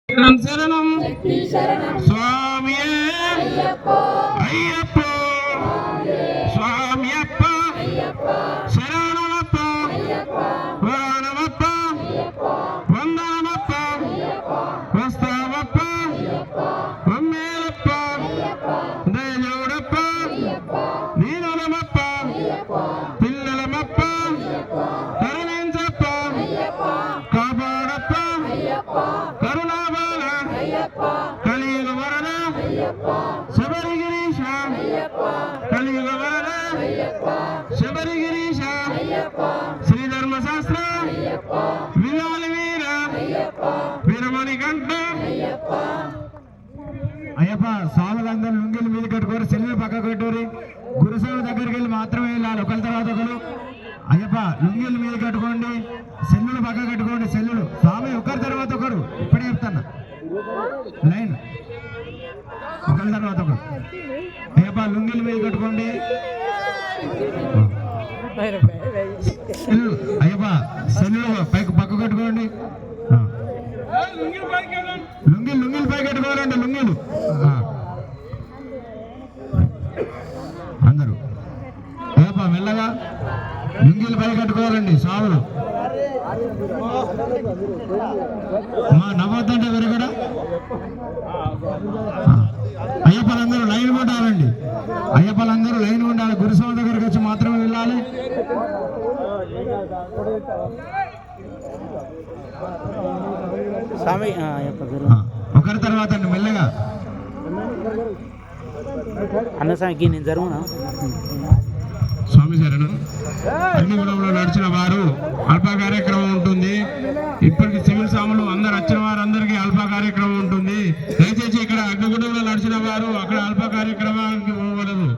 శరణం స్వామి అయ్యప్ప స్వామియప్ప శరణమప్ప వరణమప్ప వందనమప్ప వస్తావప్ప వమ్మేలప్ప దేవుడప్ప దీనలమప్ప పిల్లలమప్ప కరుణించప్ప కాపాడప్ప కరుణాబాల కలియుగ వరద శబరిగిరీశ కలియుగ వరద శబరిగిరీశ శ్రీధర్మశాస్త్ర విలాలి వీర వీరమణి కంఠ అయ్యప్ప స్వాములందరూ లుంగిలు మీద కట్టుకోరు సెల్లు పక్క కట్టూరి గురుస్వామి దగ్గరికి వెళ్ళి మాత్రమే వెళ్ళాలి ఒకరి తర్వాత ఒకరు అయ్యప్ప లుంగిలు మీద కట్టుకోండి సెల్లులు పక్క కట్టుకోండి సెల్లులు స్వామి ఒకరి తర్వాత ఒకరు ఇప్పుడే చెప్తాను లైన్ ఒకరి తర్వాత ఒకరు అయ్యప్ప లుంగిలు మీద కట్టుకోండి సెల్లులు అయ్యప్ప సెల్లులు పక్క కట్టుకోండి లుంగిలు పై కట్టుకోవాలండి లుంగిలు అందరూ అయ్యప్ప మెల్లగా లుంగిలు పై కట్టుకోవాలండి సావులు మా నవ్వద్దంటే ఎవరు కూడా అయ్యప్పలందరూ లైన్ ఉండాలండి అయ్యప్పలందరూ లైన్ ఉండాలి గురుస్వామి దగ్గరికి వచ్చి మాత్రమే వెళ్ళాలి ఒకరి తర్వాత మెల్లగా అన్నసానికి నేను జరుగునా స్వామి శరణం అగ్నిగుణంలో నడిచిన వారు అల్ప కార్యక్రమం ఉంటుంది ఇప్పటికి సివిల్ సాములు అందరు వచ్చిన వారందరికీ అల్ప కార్యక్రమం ఉంటుంది దయచేసి ఇక్కడ అగ్నిగుణంలో నడిచిన వారు అక్కడ అల్ప కార్యక్రమానికి పోవలదు